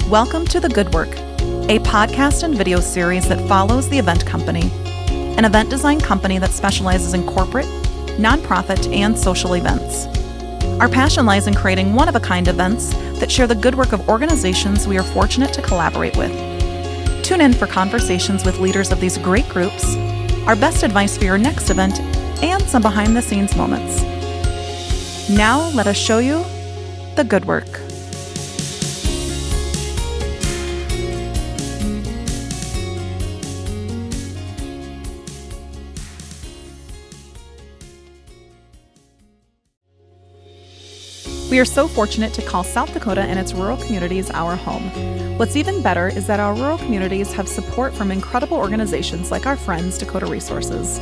Welcome to The Good Work, a podcast and video series that follows The Event Company, an event design company that specializes in corporate, nonprofit, and social events. Our passion lies in creating one-of-a-kind events that share the good work of organizations we are fortunate to collaborate with. Tune in for conversations with leaders of these great groups, our best advice for your next event, and some behind-the-scenes moments. Now, let us show you the good work. We are so fortunate to call South Dakota and its rural communities our home. What's even better is that our rural communities have support from incredible organizations like our friends, Dakota Resources.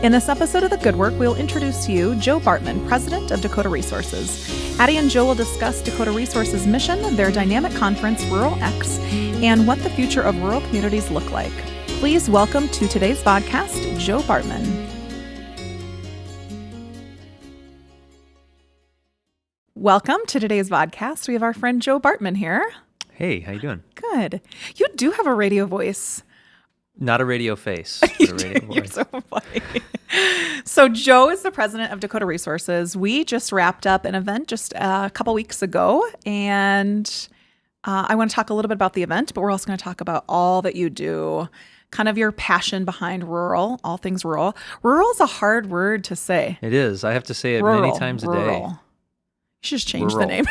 In this episode of The Good Work, we'll introduce to you Joe Bartmann, President of Dakota Resources. Addie and Joe will discuss Dakota Resources' mission, their dynamic conference, Rural X, and what the future of rural communities look like. Please welcome to today's podcast, Joe Bartmann. Welcome to today's podcast. We have our friend Joe Bartmann here. Hey, how you doing? Good. You do have a radio voice. Not a radio face, but a radio voice. You're so funny. So Joe is the president of Dakota Resources. We just wrapped up an event just a couple weeks ago, and I want to talk a little bit about the event, but we're also going to talk about all that you do, kind of your passion behind rural, all things rural. Rural is a hard word to say. It is. I have to say it Rural, many times a day. rural. You should just change the Rural. name.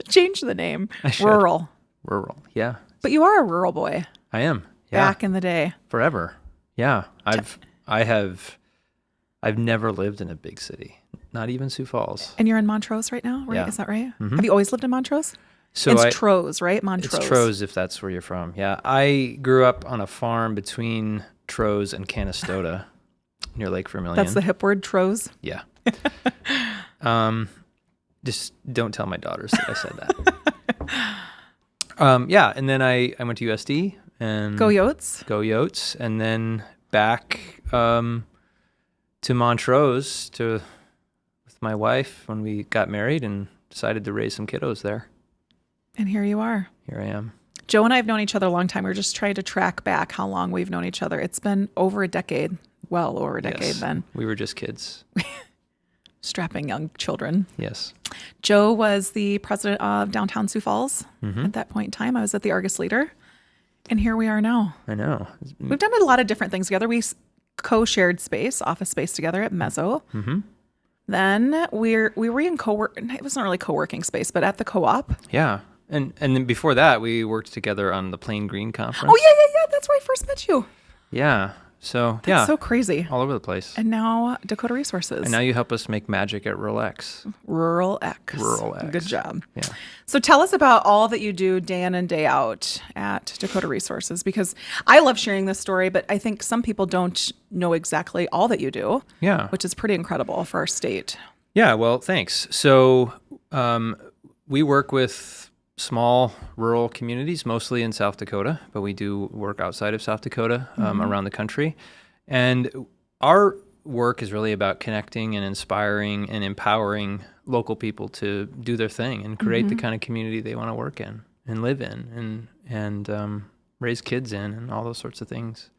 Change the name. I should. Rural. Rural, yeah. But you are a rural boy. I am. Yeah. Back in the day. Forever. Yeah. I've never lived in a big city. Not even Sioux Falls. And you're in Montrose right now, right? Yeah. Is that right? Mm-hmm. Have you always lived in Montrose? So It's Trose, right? Montrose. It's Trose if that's where you're from. Yeah. I grew up on a farm between Trose and Canastota near Lake Vermilion. That's the hip word, Trose. Yeah. Just don't tell my daughters that I said that. Yeah, and then I went to USD and Go Yotes. Go Yotes, and then back to Montrose with my wife when we got married and decided to raise some kiddos there. And here you are. Here I am. Joe and I have known each other a long time. We're just trying to track back how long we've known each other. It's been over a decade. Well over a decade then. We were just kids. Strapping young children. Yes. Joe was the president of downtown Sioux Falls at that point in time. I was at the Argus Leader, and here we are now. I know. We've done a lot of different things together. We co-shared office space together at Mezzo. Mm-hmm. Then we were in it wasn't really co-working space, but at the co-op. Yeah. And then before that, we worked together on the Plain Green Conference. Oh, yeah. That's where I first met you. Yeah. So, That's so crazy. all over the place. And now Dakota Resources. And now you help us make magic at Rural X. Rural X. Rural X. Good job. Yeah. So tell us about all that you do day in and day out at Dakota Resources, because I love sharing this story, but I think some people don't know exactly all that you do. Yeah. Which is pretty incredible for our state. Yeah, well, thanks. So we work with small rural communities, mostly in South Dakota, but we do work outside of South Dakota, around the country. And our work is really about connecting and inspiring and empowering local people to do their thing and create the kind of community they want to work in and live in and raise kids in and all those sorts of things.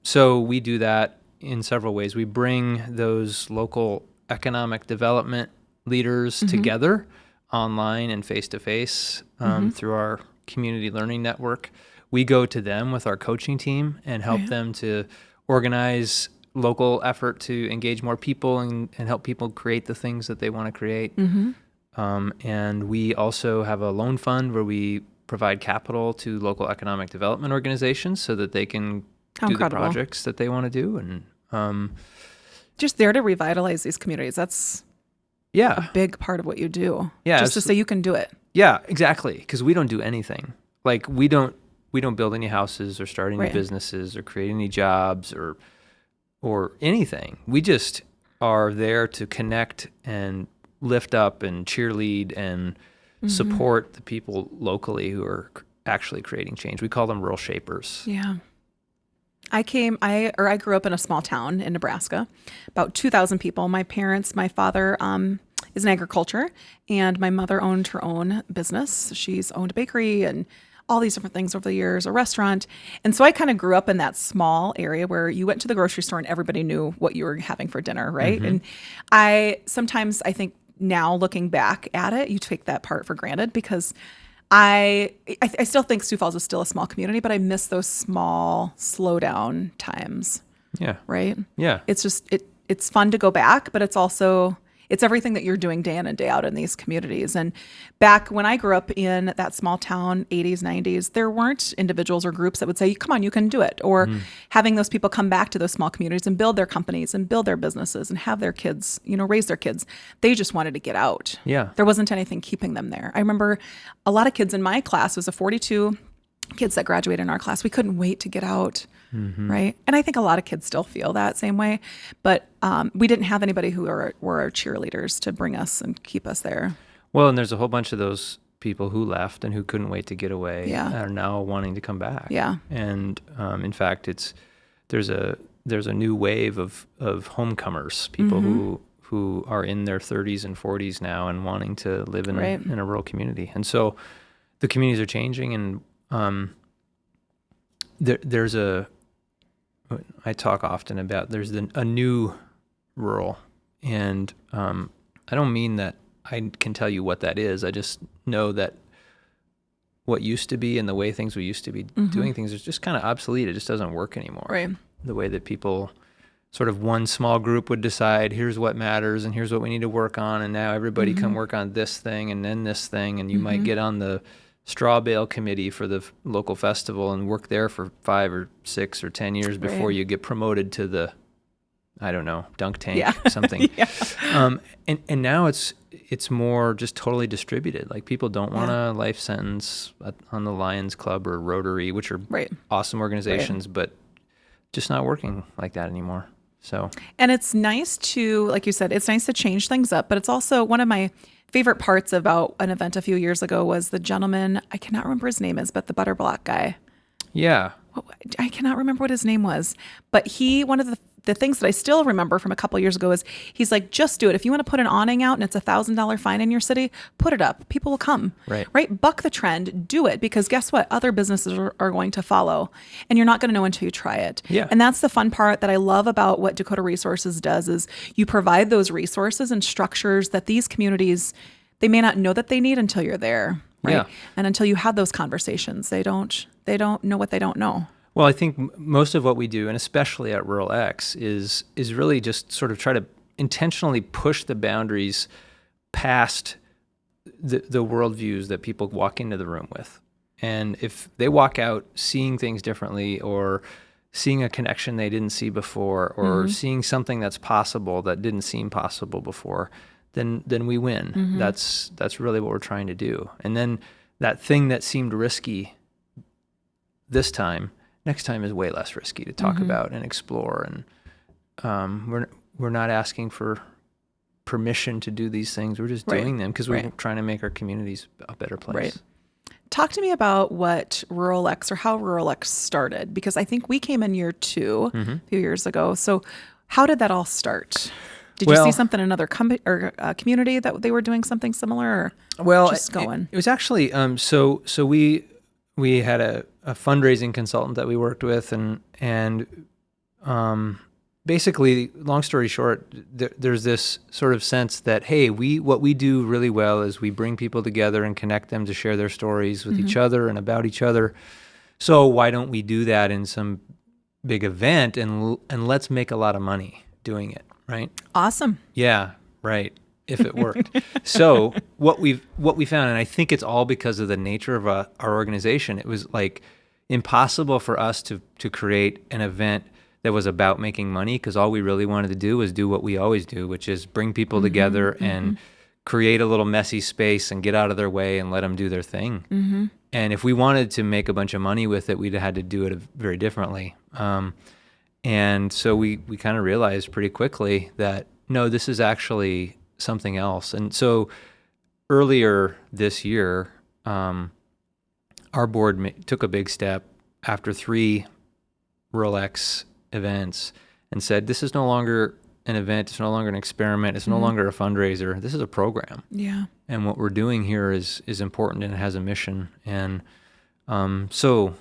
So we do that in several ways. We bring those local economic development leaders together online and face-to-face through our community learning network. We go to them with our coaching team and help them to organize local effort to engage more people and help people create the things that they want to create. And we also have a loan fund where we provide capital to local economic development organizations so that they can do the projects that they want to do. And just there to revitalize these communities. That's a big part of what you do. Yeah. Just to say you can do it. Yeah, exactly. Because we don't do anything. Like we don't build any houses or start any businesses or create any jobs or anything. We just are there to connect and lift up and cheerlead and support the people locally who are actually creating change. We call them rural shapers. Yeah. I grew up in a small town in Nebraska, about 2,000 people. My parents, my father is in agriculture, and my mother owned her own business. She's owned a bakery and all these different things over the years, a restaurant. And so I kind of grew up in that small area where you went to the grocery store and everybody knew what you were having for dinner, right? And I think now looking back at it, you take that part for granted because I still think Sioux Falls is still a small community, but I miss those small slow down times. Yeah. Right? Yeah. It's just it's fun to go back, but it's everything that you're doing day in and day out in these communities. And back when I grew up in that small town, 80s, 90s, there weren't individuals or groups that would say, come on, you can do it. Or having those people come back to those small communities and build their companies and build their businesses and have their kids, raise their kids. They just wanted to get out. Yeah. There wasn't anything keeping them there. I remember a lot of kids in my class, it was a 42 kids that graduated in our class. We couldn't wait to get out. Right. And I think a lot of kids still feel that same way. But we didn't have anybody who were our cheerleaders to bring us and keep us there. Well, and there's a whole bunch of those people who left and who couldn't wait to get away and are now wanting to come back. Yeah. And in fact, there's a new wave of homecomers, people who are in their 30s and 40s now and wanting to live in a rural community. And so the communities are changing, and I talk often about there's a new rural, and I don't mean that I can tell you what that is. I just know that what used to be and the way things we used to be doing things is just kind of obsolete. It just doesn't work anymore. Right. The way that people sort of one small group would decide, here's what matters and here's what we need to work on, and now everybody come work on this thing and then this thing, and you might get on the straw bale committee for the local festival and work there for 5 or 6 or 10 years before you get promoted to the, I don't know, dunk tank or something. And now it's more just totally distributed. Like, people don't want a life sentence on the Lions Club or Rotary, which are awesome organizations, but just not working like that anymore. So, and it's nice to, like you said, it's nice to change things up, but it's also one of my favorite parts about an event a few years ago was the gentleman, I cannot remember his name is, but the butter block guy. Yeah. I cannot remember what his name was, but one of the things that I still remember from a couple of years ago is he's like, just do it. If you want to put an awning out and it's $1,000 fine in your city, put it up. People will come. Right? Buck the trend. Do it, because guess what? Other businesses are going to follow, and you're not going to know until you try it. Yeah. And that's the fun part that I love about what Dakota Resources does is you provide those resources and structures that these communities, they may not know that they need until you're there. Right. Yeah. And until you have those conversations, they don't know what they don't know. Well, I think most of what we do, and especially at Rural X, is really just sort of try to intentionally push the boundaries past the worldviews that people walk into the room with. And if they walk out seeing things differently, or seeing a connection they didn't see before, or seeing something that's possible that didn't seem possible before, then we win. That's really what we're trying to do. And then that thing that seemed risky this time, next time is way less risky to talk about and explore. And we're not asking for permission to do these things. We're just doing them because we're trying to make our communities a better place. Right. Talk to me about what Rural X, or how Rural X started, because I think we came in year 2 a few years ago. So how did that all start? Did you see something in another community that they were doing something similar? Or just going? It was actually so we had a fundraising consultant that we worked with, and basically, long story short, there's this sort of sense that, hey, what we do really well is we bring people together and connect them to share their stories with each other and about each other. So why don't we do that in some big event, and let's make a lot of money doing it, right? Awesome. Yeah, right. If it worked. So what we found, and I think it's all because of the nature of our organization, it was like impossible for us to create an event that was about making money, because all we really wanted to do was do what we always do, which is bring people together and create a little messy space and get out of their way and let them do their thing. And if we wanted to make a bunch of money with it, we'd had to do it very differently. And so we kind of realized pretty quickly that, no, this is actually something else. And so earlier this year, our board took a big step after 3 Rural X events and said, this is no longer an event. It's no longer an experiment. It's no longer a fundraiser. This is a program. Yeah. And what we're doing here is important, and it has a mission. And so,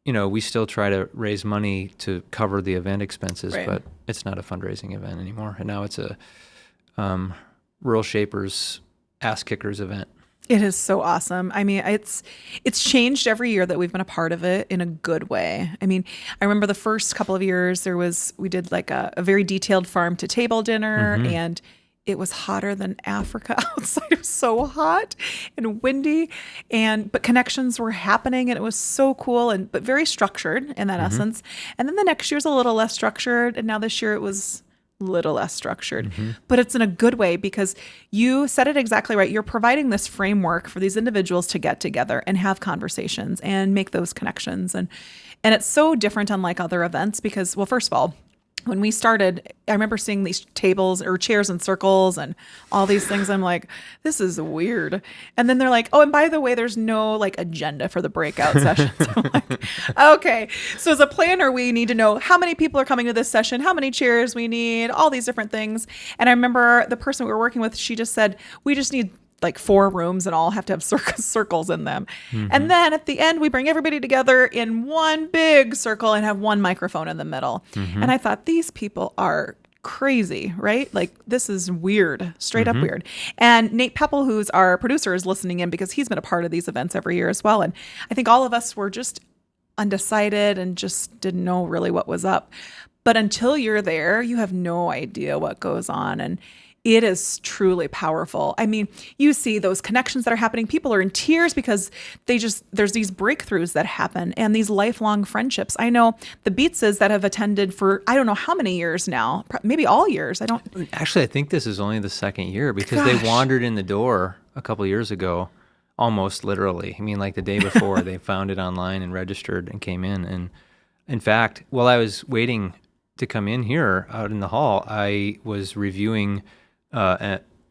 we still try to raise money to cover the event expenses, Right. but it's not a fundraising event anymore. And now it's a Rural Shapers Ass Kickers event. It is so awesome. I mean, it's changed every year that we've been a part of it in a good way. I mean, I remember the first couple of years we did like a very detailed farm to table dinner, and it was hotter than Africa outside. It was so hot and windy, but connections were happening, and it was so cool but very structured in that essence. And then the next year was a little less structured, and now this year it was little less structured, but it's in a good way because you said it exactly right. You're providing this framework for these individuals to get together and have conversations and make those connections. And it's so different unlike other events because, well, first of all, when we started, I remember seeing these tables or chairs in circles and all these things. I'm like, this is weird. And then they're like, oh, and by the way, there's no like agenda for the breakout sessions. I'm like, okay. So as a planner, we need to know how many people are coming to this session, how many chairs we need, all these different things. And I remember the person we were working with, she just said, we just need like 4 rooms and all have to have circles in them. And then at the end, we bring everybody together in one big circle and have one microphone in the middle. And I thought, these people are crazy, right? Like, this is weird, straight up weird. And Nate Pepple, who's our producer, is listening in because he's been a part of these events every year as well. And I think all of us were just undecided and just didn't know really what was up. But until you're there, you have no idea what goes on. And it is truly powerful. I mean, you see those connections that are happening. People are in tears because there's these breakthroughs that happen and these lifelong friendships. I know the Beatses that have attended for, I don't know how many years now, maybe all years. Actually, I think this is only the second year because they wandered in the door a couple of years ago, almost literally. I mean, like the day before they found it online and registered and came in. And in fact, while I was waiting to come in here out in the hall, I was reviewing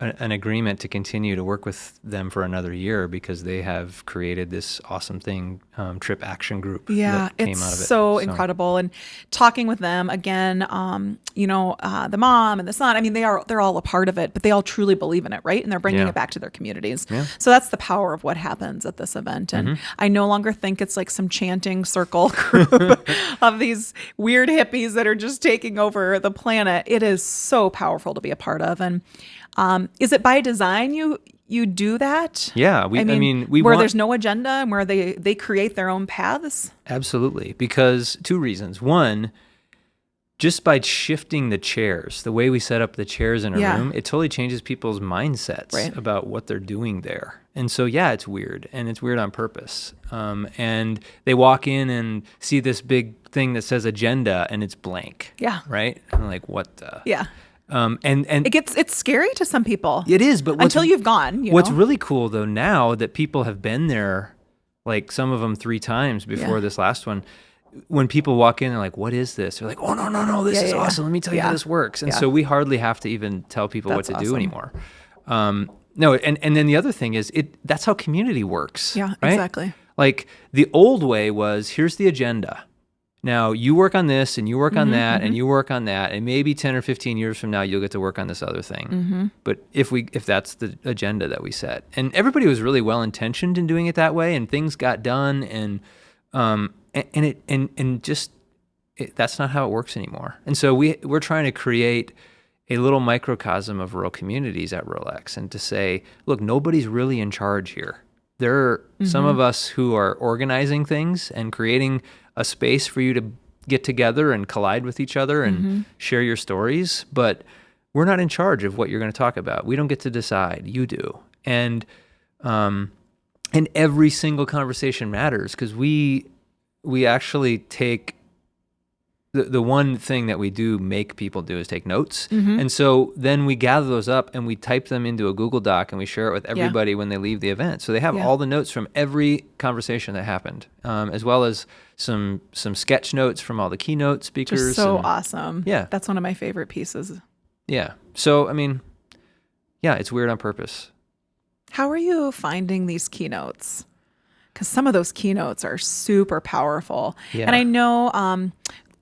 an agreement to continue to work with them for another year because they have created this awesome thing, Trip Action Group. Yeah, that came it's out of it. so incredible. And talking with them again, the mom and the son, I mean, they're all a part of it, but they all truly believe in it, right? And they're bringing it back to their communities. Yeah. So that's the power of what happens at this event. And I no longer think it's like some chanting circle group of these weird hippies that are just taking over the planet. It is so powerful to be a part of. And is it by design you do that? Yeah, we there's no agenda and where they create their own paths? Absolutely, because 2 reasons. One, just by shifting the chairs, the way we set up the chairs in a room, it totally changes people's mindsets about what they're doing there. And so, it's weird, and it's weird on purpose. And they walk in and see this big thing that says agenda, and it's blank. Yeah. Right? And I'm like, what the? Yeah. And it's scary to some people. It is, but until you've gone, what's really cool though now that people have been there, like some of them 3 times before this last one, when people walk in and like, what is this? They're like, oh no, this is awesome. Let me tell you how this works. And so we hardly have to even tell people what to do anymore. No, and then the other thing is that's how community works. Yeah, right? Exactly. Like the old way was, here's the agenda. Now you work on this and you work on that and you work on that, and maybe 10 or 15 years from now you'll get to work on this other thing. But if that's the agenda that we set, and everybody was really well intentioned in doing it that way, and things got done, and that's not how it works anymore. And so we're trying to create a little microcosm of rural communities at Rural X, and to say, look, nobody's really in charge here. There are some of us who are organizing things and creating a space for you to get together and collide with each other and share your stories, but we're not in charge of what you're going to talk about. We don't get to decide. You do. And every single conversation matters, because we actually take the one thing that we do make people do is take notes. And so then we gather those up and we type them into a Google Doc and we share it with everybody when they leave the event. So they have all the notes from every conversation that happened, as well as some sketch notes from all the keynote speakers. Just so awesome. Yeah. That's one of my favorite pieces. Yeah. So, I mean, it's weird on purpose. How are you finding these keynotes? Because some of those keynotes are super powerful. Yeah. And I know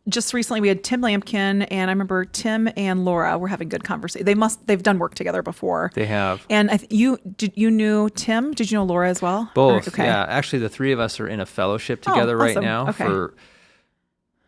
just recently we had Tim Lampkin, and I remember Tim and Laura were having good conversation. They've done work together before. They have. And you knew Tim? Did you know Laura as well? Both. Okay. Yeah. Actually, the three of us are in a fellowship together right awesome. now Okay. for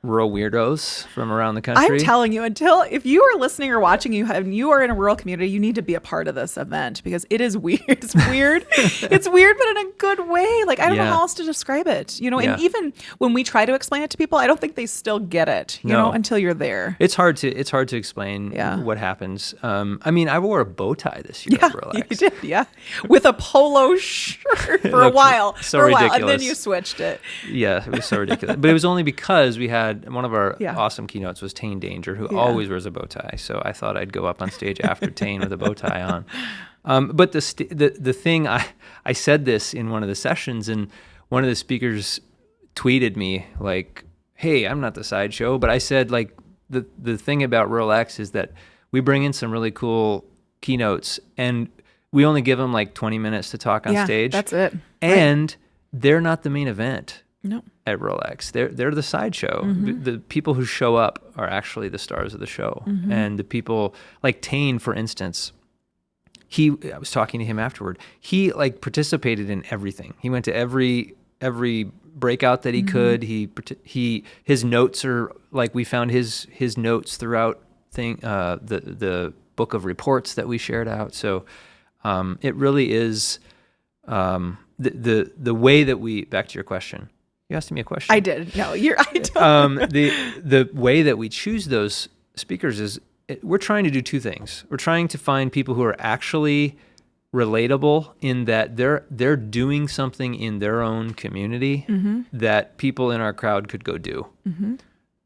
rural weirdos from around the country. I'm telling you, if you are listening or watching, you are in a rural community, you need to be a part of this event because it is weird. It's weird. It's weird, but in a good way. Like, I don't know how else to describe it, and even when we try to explain it to people, I don't think they still get it, you know, until you're there. It's hard to explain what happens. I mean, I wore a bow tie this year at Relax. You did, with a polo shirt for a while. So for a ridiculous. while, and then you switched it. Yeah, it was so ridiculous. But it was only because we had one of our awesome keynotes was Tane Danger, who always wears a bow tie. So I thought I'd go up on stage after Tane with a bow tie on. But the thing, I said this in one of the sessions, and one of the speakers tweeted me like, "Hey, I'm not the sideshow," but I said like the thing about Rural X is that we bring in some really cool keynotes, and we only give them like 20 minutes to talk on stage. That's it. And they're not the main event. No. At Rolex, they're the sideshow. The people who show up are actually the stars of the show, and the people like Tane, for instance. I was talking to him afterward. He like participated in everything. He went to every breakout that he could. His notes are like we found his notes throughout the book of reports that we shared out. So it really is the way that we. Back to your question. You asked me a question. I did. No, I don't. The way that we choose those speakers is we're trying to do two things. We're trying to find people who are actually relatable in that they're doing something in their own community that people in our crowd could go do.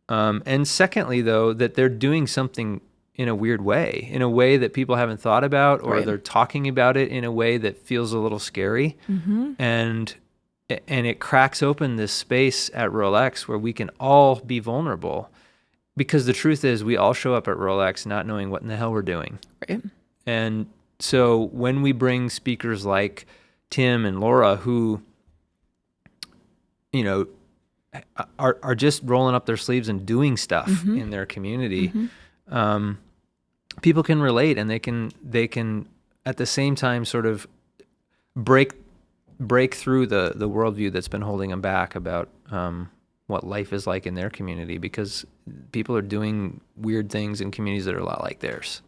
And secondly, though, that they're doing something in a weird way, in a way that people haven't thought about, or they're talking about it in a way that feels a little scary. And it cracks open this space at Rolex where we can all be vulnerable, because the truth is we all show up at Rolex not knowing what in the hell we're doing. Right. And so when we bring speakers like Tim and Laura, who, are just rolling up their sleeves and doing stuff in their community, people can relate, and they can at the same time sort of break through the worldview that's been holding them back about what life is like in their community, because people are doing weird things in communities that are a lot like theirs.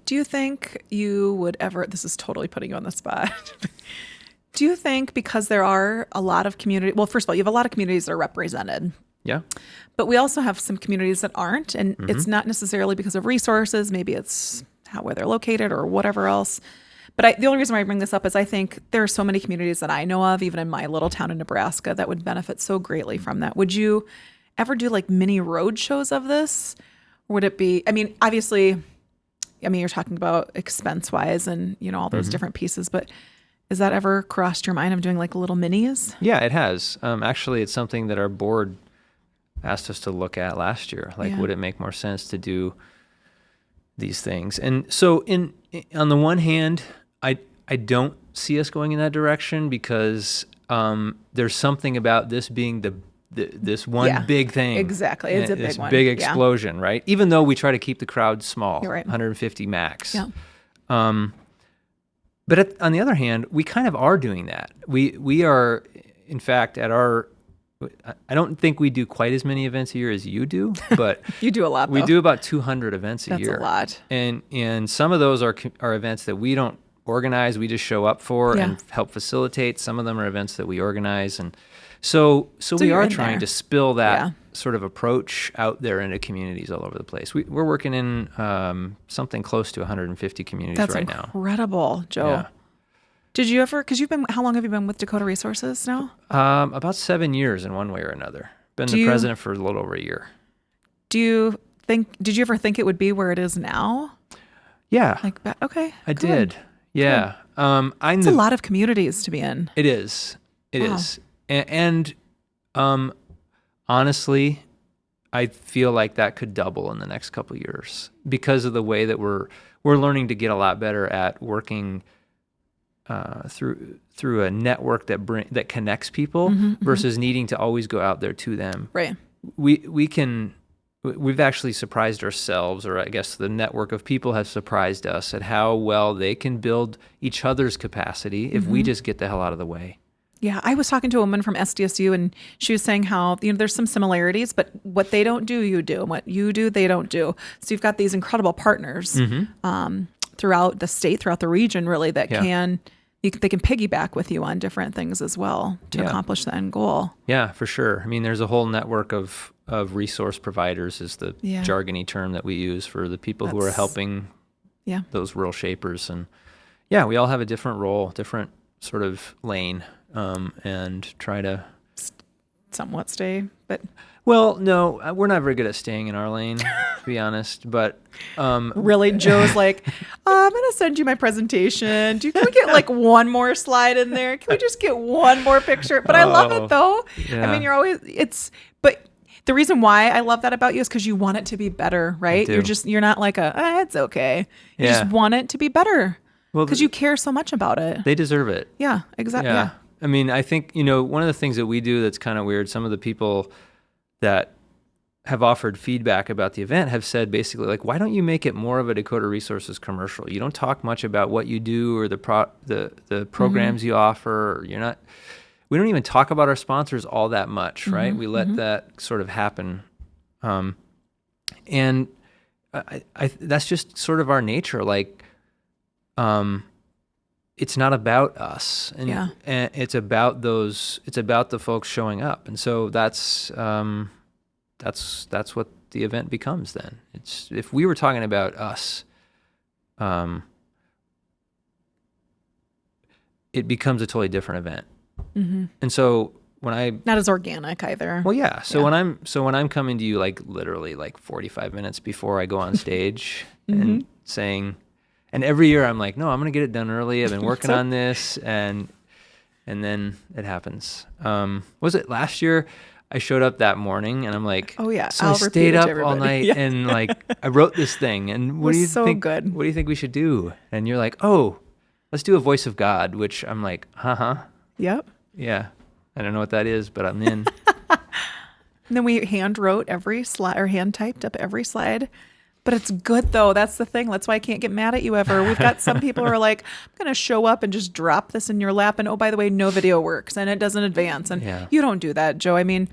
Do you think you would ever, this is totally putting you on the spot, do you think because there are a lot of first of all, you have a lot of communities that are represented. Yeah. But we also have some communities that aren't, and it's not necessarily because of resources, maybe it's where they're located or whatever else. But the only reason why I bring this up is I think there are so many communities that I know of, even in my little town in Nebraska, that would benefit so greatly from that. Would you ever do like mini road shows of this? Or would it be, obviously, you're talking about expense-wise and, all those different pieces, but has that ever crossed your mind of doing like little minis? Yeah, it has. Actually, it's something that our board asked us to look at last year. Like, would it make more sense to do these things? And so on the one hand, I don't see us going in that direction, because there's something about this being this one big thing. Exactly. It's a big this one. Big explosion, right? Even though we try to keep the crowd small, You're right. 150 max. Yeah. But on the other hand, we kind of are doing that. We are, in fact, I don't think we do quite as many events a year as you do, but you do a lot. We do about 200 events a year. That's a lot. And some of those are events that we don't organize, we just show up for and help facilitate. Some of them are events that we organize, and so we are trying to spill that sort of approach out there into communities all over the place. We're working in something close to 150 communities right now. That's incredible, Joe. Yeah. Did you ever, how long have you been with Dakota Resources now? About 7 years in one way or another. Been the president for a little over a year. Did you ever think it would be where it is now? Yeah. Okay. I did. Yeah. It's a lot of communities to be in. It is. It is. And honestly, I feel like that could double in the next couple of years, because of the way that we're learning to get a lot better at working through a network that connects people versus needing to always go out there to them. Right. we've actually surprised ourselves, or I guess the network of people have surprised us at how well they can build each other's capacity if we just get the hell out of the way. Yeah, I was talking to a woman from SDSU, and she was saying how there's some similarities, but what they don't do, you do. What you do, they don't do. So you've got these incredible partners throughout the state, throughout the region, really, that they can piggyback with you on different things as well to accomplish the end goal. Yeah, for sure. I mean, there's a whole network of resource providers is the jargony term that we use for the people who are helping those rural shapers. And we all have a different role, different sort of lane, and try to somewhat stay, but well, no, we're not very good at staying in our lane, to be honest. But really, Joe's like, I'm going to send you my presentation. Can we get like one more slide in there? Can we just get one more picture? But I love it though. Yeah. I mean, but the reason why I love that about you is because you want it to be better, right? You're not like it's okay. You just want it to be better because you care so much about it. They deserve it. Yeah, exactly. Yeah. I mean, I think, one of the things that we do that's kind of weird, some of the people that have offered feedback about the event have said basically like, why don't you make it more of a Dakota Resources commercial? You don't talk much about what you do or the programs you offer. We don't even talk about our sponsors all that much, right? We let that sort of happen. And I that's just sort of our nature. Like, it's not about us, and it's about the folks showing up, and so that's what the event becomes. Then it's if we were talking about us, it becomes a totally different event, and so not as organic either. Well, yeah. So when I'm coming to you like literally like 45 minutes before I go on stage and saying. And every year I'm like, no, I'm going to get it done early. I've been working on this. And then it happens. Was it last year? I showed up that morning and I'm like, oh yeah. So I stayed up all night and like, I wrote this thing. And what do you think? Good. What do you think we should do? And you're like, oh, let's do a voice of God, which I'm like, Yep. Yeah. I don't know what that is, but I'm in. And then we hand wrote every slide or hand typed up every slide. But it's good, though. That's the thing. That's why I can't get mad at you ever. We've got some people who are like, I'm going to show up and just drop this in your lap. And, oh, by the way, no video works and it doesn't advance. And you don't do that, Joe. I mean,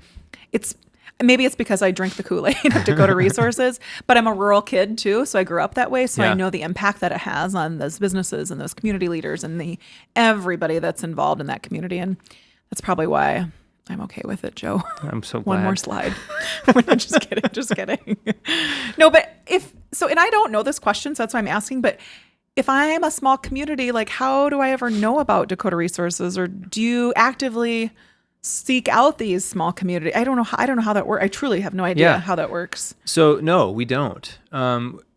maybe it's because I drink the Kool-Aid of Dakota Resources, but I'm a rural kid, too. So I grew up that way. So I know the impact that it has on those businesses and those community leaders and everybody that's involved in that community. And that's probably why I'm okay with it, Joe. I'm so glad. One more slide. Just kidding. No, but and I don't know this question, so that's why I'm asking, but if I'm a small community, like how do I ever know about Dakota Resources, or do you actively seek out these small community? I don't know how that works. I truly have no idea how that works. So no, we don't.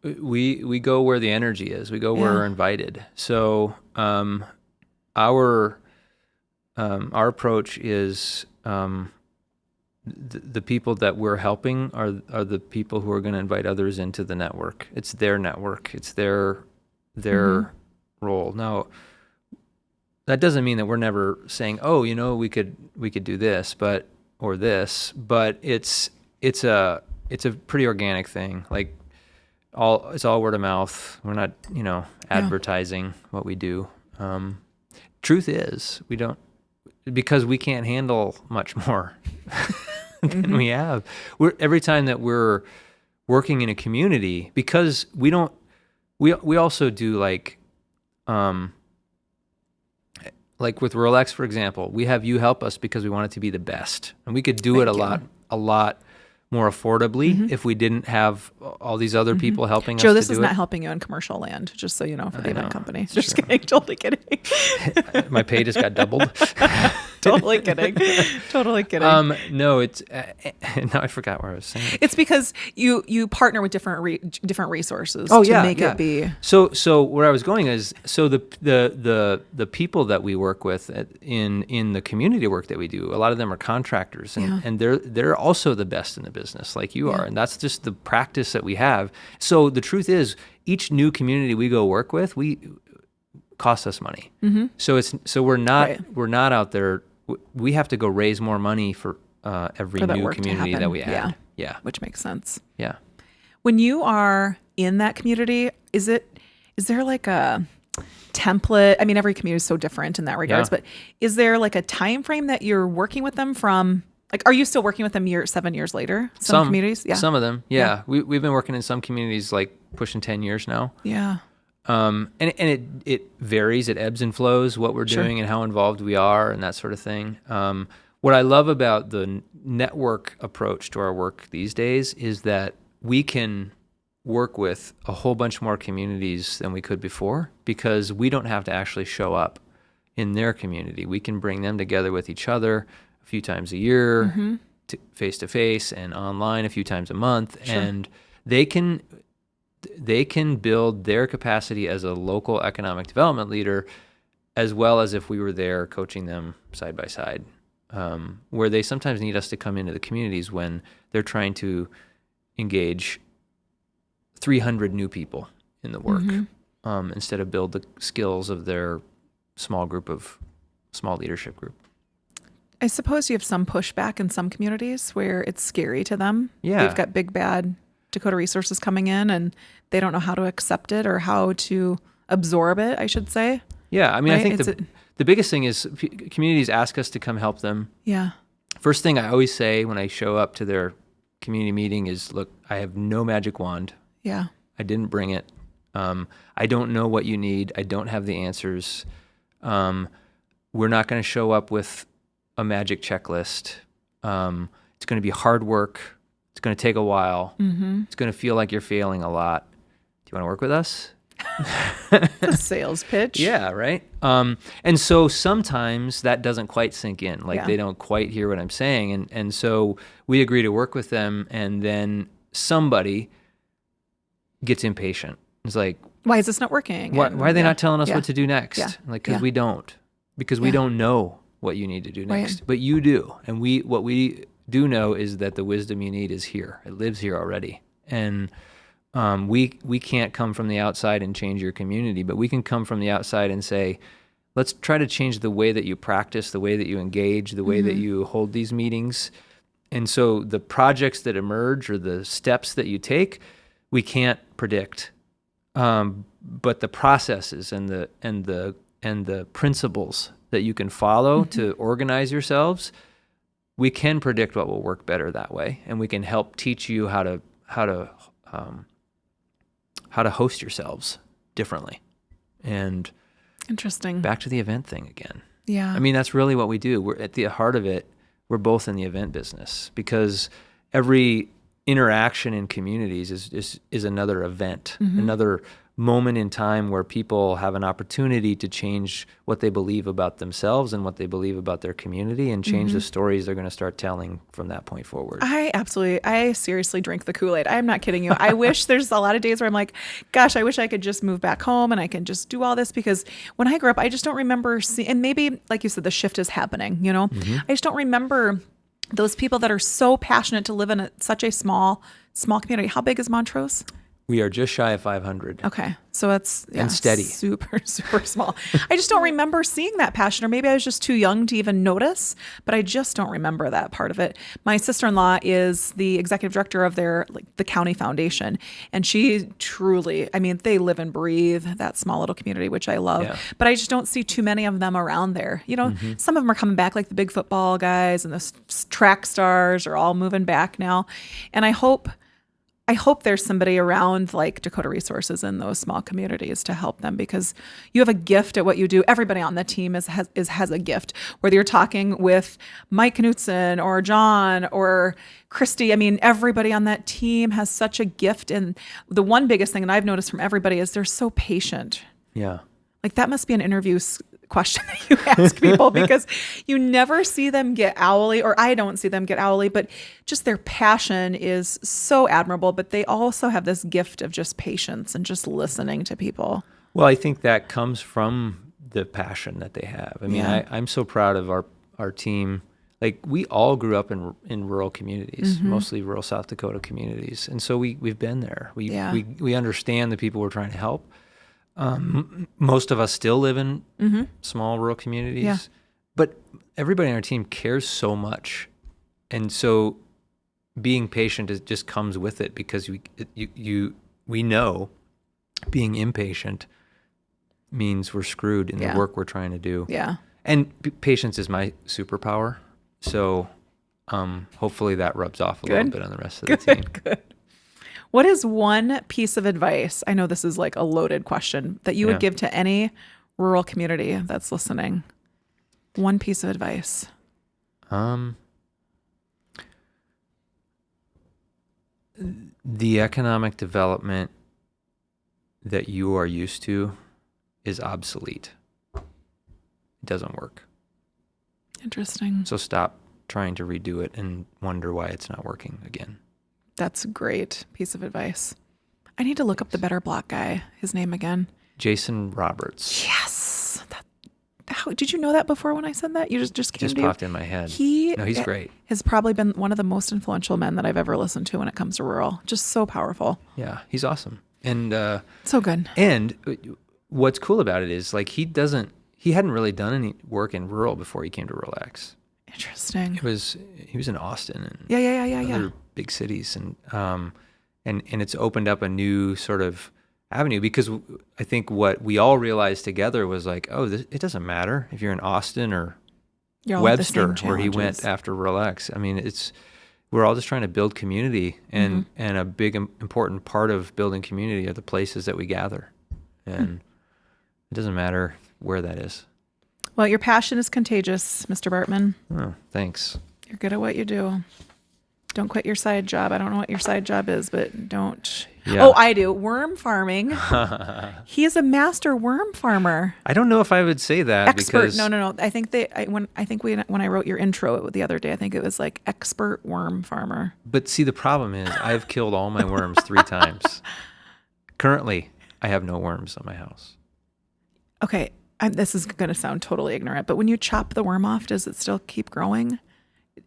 We go where the energy is. We go where we're invited. So our approach is the people that we're helping are the people who are going to invite others into the network. It's their network. It's their role. Now, that doesn't mean that we're never saying, oh, we could do this, or this, but it's a pretty organic thing. Like it's all word of mouth. We're not, advertising what we do. Truth is, we don't. Because we can't handle much more than we have. Every time that we're working in a community, because we also do like with Rolex, for example, we have you help us because we want it to be the best, and we could do it a lot more affordably if we didn't have all these other people helping us Joe, to this do is it. not helping you on commercial land, just so you know, for the event company. Just kidding. Totally kidding. My pay just got doubled. Totally kidding. No, it's now I forgot what I was saying. It's because you partner with different resources to make it be. So where I was going is the people that we work with in the community work that we do, a lot of them are contractors, and they're also the best in the business, like you are, and that's just the practice that we have. So the truth is, each new community we go work with, costs us money. So we're not out there. We have to go raise more money for every For that new work to community happen. that we Yeah. add. Yeah. Which makes sense. Yeah. When you are in that community, is there like a template? I mean, every community is so different in that regards, Yeah. but is there like a time frame that you're working with them from? Like, are you still working with them 7 years later? Some communities? Yeah. Some of them. Yeah. We've been working in some communities like pushing 10 years now. Yeah. And it varies. It ebbs and flows what we're Sure. doing and how involved we are and that sort of thing. What I love about the network approach to our work these days is that we can work with a whole bunch more communities than we could before because we don't have to actually show up in their community. We can bring them together with each other a few times a year, face to face and online a few times a month, Sure. and they can build their capacity as a local economic development leader, as well as if we were there coaching them side by side, where they sometimes need us to come into the communities when they're trying to engage 300 new people in the work, instead of build the skills of their small leadership group. I suppose you have some pushback in some communities where it's scary to them. Yeah. They've got big, bad Dakota Resources coming in and they don't know how to accept it or how to absorb it, I should say. Yeah, I mean, Right? I think the biggest thing is communities ask us to come help them. Yeah. First thing I always say when I show up to their community meeting is, look, I have no magic wand. Yeah. I didn't bring it. I don't know what you need. I don't have the answers. We're not going to show up with a magic checklist. It's going to be hard work. It's going to take a while. It's going to feel like you're failing a lot. Do you want to work with us? The sales pitch. Yeah, right. And so sometimes that doesn't quite sink in. Like Yeah. they don't quite hear what I'm saying. And so we agree to work with them, and then somebody gets impatient. It's like, Why is this not working? why And- are they yeah. not telling us Yeah. what to do next? Yeah. Like, because Yeah. we don't. Because we Yeah. don't know what you need to do Right. next. But you do. And what we do know is that the wisdom you need is here. It lives here already. And we can't come from the outside and change your community, but we can come from the outside and say, let's try to change the way that you practice, the way that you engage, the way that you hold these meetings. And so the projects that emerge or the steps that you take, we can't predict. But the processes and the principles that you can follow to organize yourselves, we can predict what will work better that way, and we can help teach you how to host yourselves differently. And Interesting. back to the event thing again. Yeah. I mean, that's really what we do. We're at the heart of it. We're both in the event business because every interaction in communities is another event, another moment in time where people have an opportunity to change what they believe about themselves and what they believe about their community and change the stories they're going to start telling from that point forward. I seriously drink the Kool-Aid. I'm not kidding you. I wish there's a lot of days where I'm like, gosh, I wish I could just move back home and I can just do all this, because when I grew up, I just don't remember seeing, and maybe like you said, the shift is happening, you know, I just don't remember those people that are so passionate to live in such a small community. How big is Montrose? We are just shy of 500. Okay. So it's And steady. super, super small. I just don't remember seeing that passion, or maybe I was just too young to even notice, but I just don't remember that part of it. My sister-in-law is the executive director of the county foundation. And she truly, I mean, they live and breathe that small little community, which I love, Yeah. but I just don't see too many of them around there. You know, some of them are coming back, like the big football guys and the track stars are all moving back now. And I hope there's somebody around like Dakota Resources in those small communities to help them, because you have a gift at what you do. Everybody on the team has a gift, whether you're talking with Mike Knutson or John or Christy. I mean, everybody on that team has such a gift. And the one biggest thing that I've noticed from everybody is they're so patient. Yeah. Like that must be an interview question that you ask people, because you never see them get owly, or I don't see them get owly, but just their passion is so admirable. But they also have this gift of just patience and just listening to people. Well, I think that comes from the passion that they have. I mean, Yeah. I'm so proud of our team. Like, we all grew up in rural communities, mostly rural South Dakota communities. And so we've been there. We understand the people we're trying to help. Most of us still live in small rural communities, Yeah. but everybody on our team cares so much and so being patient just comes with it, because we know being impatient means we're screwed in the work we're trying to do. Yeah. And patience is my superpower. So hopefully that rubs off a little bit on the rest of the team. Good. What is one piece of advice, I know this is like a loaded question, that you would give to any rural community that's listening? One piece of advice. The economic development that you are used to is obsolete. It doesn't work. Interesting. So stop trying to redo it and wonder why it's not working again. That's a great piece of advice. I need to look up the Better Block guy, his name again. Jason Roberts. Yes. How did you know that before when I said that? You just came Just to popped in my head. No, he's great. Has probably been one of the most influential men that I've ever listened to when it comes to rural. Just so powerful. Yeah, he's awesome. And so good. And what's cool about it is, like, he hadn't really done any work in rural before he came to Rural X. Interesting. He was in Austin and other big cities, and it's opened up a new sort of avenue, because I think what we all realized together was like, it doesn't matter if you're in Austin or Webster, where he went after Rural X. I mean, we're all just trying to build community, and a big important part of building community are the places that we gather, and it doesn't matter where that is. Well, your passion is contagious, Mr. Bartmann. Oh, thanks. You're good at what you do. Don't quit your side job. I don't know what your side job is, but don't. Yeah. Oh, I do. Worm farming. He is a master worm farmer. I don't know if I would say that. Expert. Because... No. I think when I wrote your intro the other day, I think it was like expert worm farmer. But see, the problem is I've killed all my worms 3 times. Currently, I have no worms on my house. Okay. This is going to sound totally ignorant, but when you chop the worm off, does it still keep growing?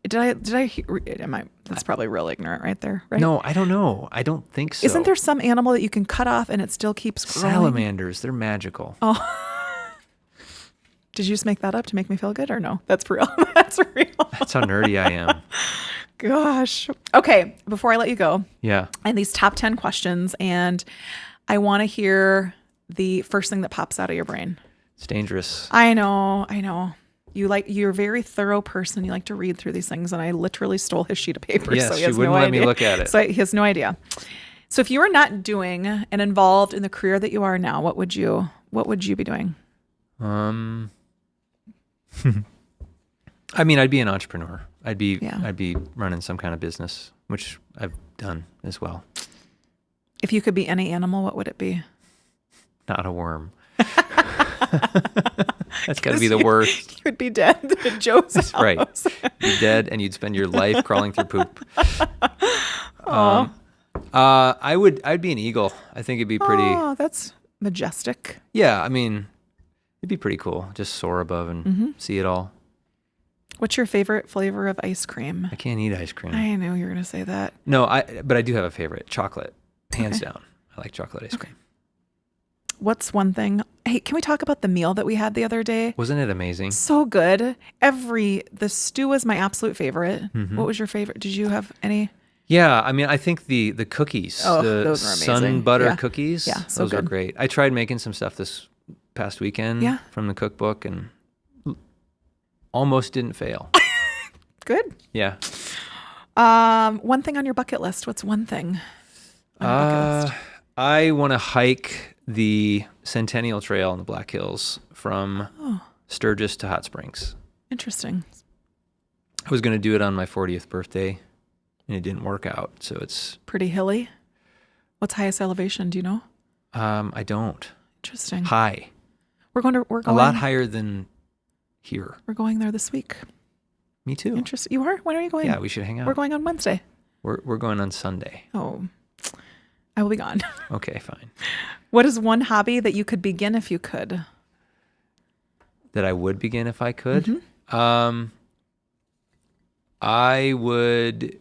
That's probably real ignorant right there, right? No, I don't know. I don't think so. Isn't there some animal that you can cut off and it still keeps growing? Salamanders, they're magical. Oh. Did you just make that up to make me feel good, or no? That's real. That's real. That's how nerdy I am. Gosh. Okay, before I let you go. Yeah. I have these top 10 questions, and I want to hear the first thing that pops out of your brain. It's dangerous. I know. You're a very thorough person. You like to read through these things, and I literally stole his sheet of paper. Yes, so he she wouldn't let me look at it. So he has no idea. So if you were not doing and involved in the career that you are now, what would you be doing? I mean, I'd be an entrepreneur. I'd be running some kind of business, which I've done as well. If you could be any animal, what would it be? Not a worm. That's got to be the worst. You would be dead at Joe's house. Right. You'd be dead, and you'd spend your life crawling through poop. I'd be an eagle. I think it'd be pretty. Oh, that's majestic. Yeah, I mean, it'd be pretty cool. Just soar above and see it all. What's your favorite flavor of ice cream? I can't eat ice cream. I knew you were going to say that. No, but I do have a favorite. Chocolate, hands down. I like chocolate ice cream. What's one thing? Hey, can we talk about the meal that we had the other day? Wasn't it amazing? So good. The stew was my absolute favorite. What was your favorite? Did you have any? Yeah, I mean, I think the cookies, the those are amazing. sun butter cookies, so those are great. I tried making some stuff this past weekend from the cookbook, and almost didn't fail. Good. Yeah. One thing on your bucket list. What's one thing on your bucket list? I want to hike the Centennial Trail in the Black Hills from Sturgis to Hot Springs. Interesting. I was going to do it on my 40th birthday, and it didn't work out, so it's... Pretty hilly? What's highest elevation? Do you know? I don't. Interesting. High. We're going a lot higher than here. We're going there this week. Me too. Interesting. You are? When are you going? Yeah, we should hang out. We're going on Wednesday. We're going on Sunday. Oh, I will be gone. Okay, fine. What is one hobby that you could begin if you could? That I would begin if I could? I would...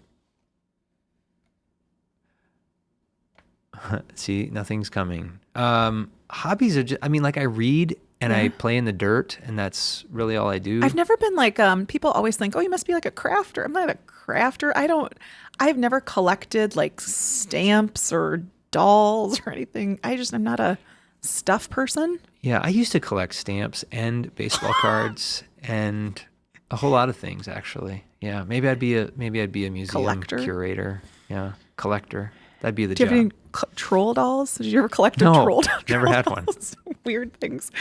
See, nothing's coming. Hobbies are just... I mean, like, I read and I play in the dirt, and that's really all I do. I've never been like, people always think, oh, you must be like a crafter. I'm not a crafter. I've never collected like stamps or dolls or anything. I'm not a stuff person. Yeah, I used to collect stamps and baseball cards and a whole lot of things, actually. Yeah, maybe I'd be a museum Collector? curator. Yeah, collector. That'd be the Do you job. have any troll dolls? Did you ever collect a No, troll doll? never had one. Weird things.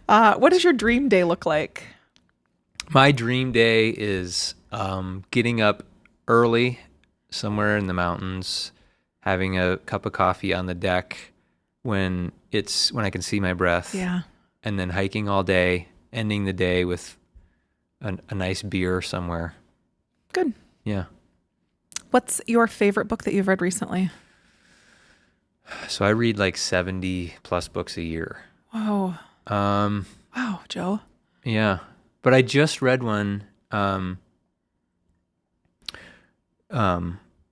What does your dream day look like? My dream day is getting up early somewhere in the mountains, having a cup of coffee on the deck when I can see my breath. Yeah. And then hiking all day, ending the day with a nice beer somewhere. Good. Yeah. What's your favorite book that you've read recently? So I read like 70 plus books a year. Whoa. Wow, Joe. Yeah. But I just read one. Now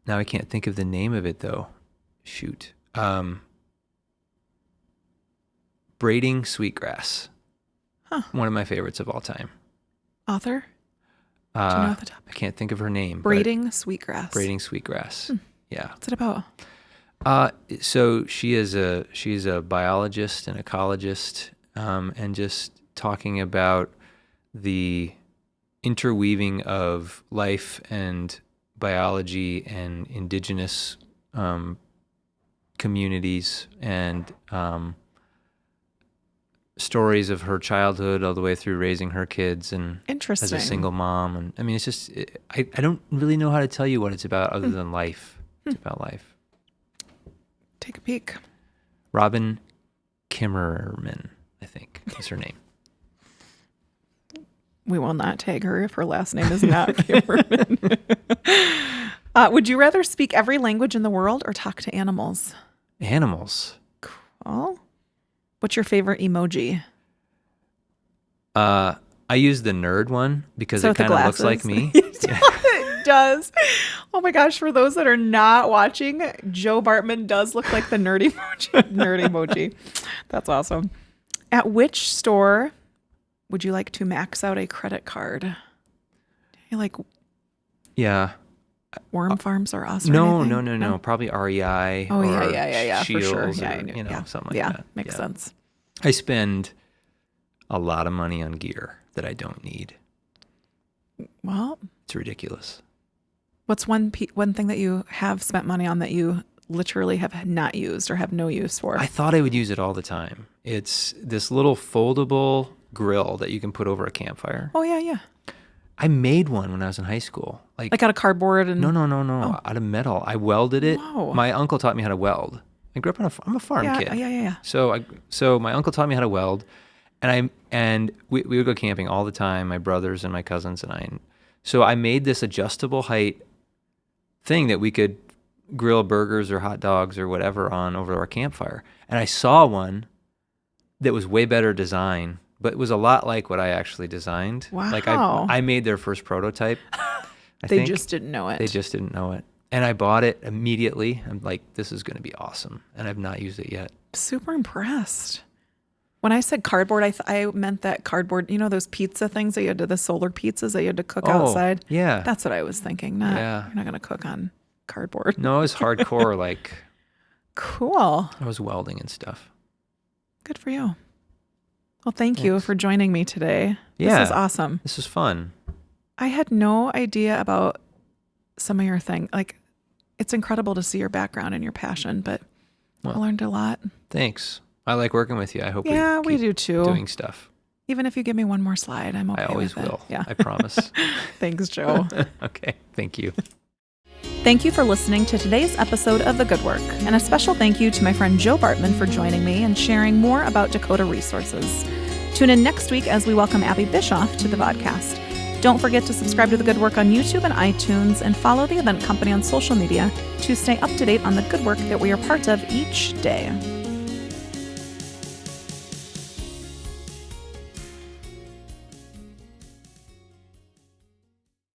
I can't think of the name of it though. Shoot. Braiding Sweetgrass. Huh. One of my favorites of all time. Author? Do you know off the top? I can't think of her name. Braiding Sweetgrass. Braiding Sweetgrass. Yeah. What's it about? So she's a biologist and ecologist, and just talking about the interweaving of life and biology and indigenous communities and stories of her childhood all the way through raising her kids and Interesting. as a single mom. And I mean, it's just, I don't really know how to tell you what it's about other than life. It's about life. Take a peek. Robin Kimmerman, I think is her name. We will not tag her if her last name is not Kimmerman. Would you rather speak every language in the world or talk to animals? Animals. Cool. What's your favorite emoji? I use the nerd one because So it with the kind of looks glasses. like me. It does. Oh my gosh, for those that are not watching, Joe Bartmann does look like the nerd emoji. That's awesome. At which store would you like to max out a credit card? You like Yeah. Worm Farms or us? Or No, anything? no. Probably REI. Oh, or yeah, for sure. Scheels Yeah, or, I knew. something like yeah, that. makes sense. I spend a lot of money on gear that I don't need. Well, It's ridiculous. what's one thing that you have spent money on that you literally have not used or have no use for? I thought I would use it all the time. It's this little foldable grill that you can put over a campfire. Oh, yeah. I made one when I was in high school. Like out of cardboard and... No. Out of metal. I welded it. Whoa. My uncle taught me how to weld. I grew up I'm a farm kid. Yeah. So my uncle taught me how to weld, and we would go camping all the time. My brothers and my cousins and I. So I made this adjustable height thing that we could grill burgers or hot dogs or whatever on over our campfire. And I saw one that was way better design, but it was a lot like what I actually designed. Wow. Like I made their first prototype. They just didn't know it. They just didn't know it. And I bought it immediately. I'm like, this is going to be awesome. And I've not used it yet. Super impressed. When I said cardboard, I meant that cardboard, those pizza things that you had the solar pizzas that you had to cook outside. Yeah. That's what I was thinking. You're not going to cook on cardboard. No, it was hardcore. Like, Cool. I was welding and stuff. Good for you. Well, thank you for joining me today. Yeah. This is awesome. This was fun. I had no idea about some of your thing. Like, it's incredible to see your background and your passion, but I learned a lot. Thanks. I like working with you. I hope we do too. Doing stuff. Even if you give me one more slide, I'm okay I always with it. will. Yeah. I promise. Thanks, Joe. Okay. Thank you. Thank you for listening to today's episode of The Good Work, and a special thank you to my friend Joe Bartmann for joining me and sharing more about Dakota Resources. Tune in next week as we welcome Abby Bischoff to the podcast. Don't forget to subscribe to The Good Work on YouTube and iTunes, and follow the event company on social media to stay up to date on the good work that we are part of each day.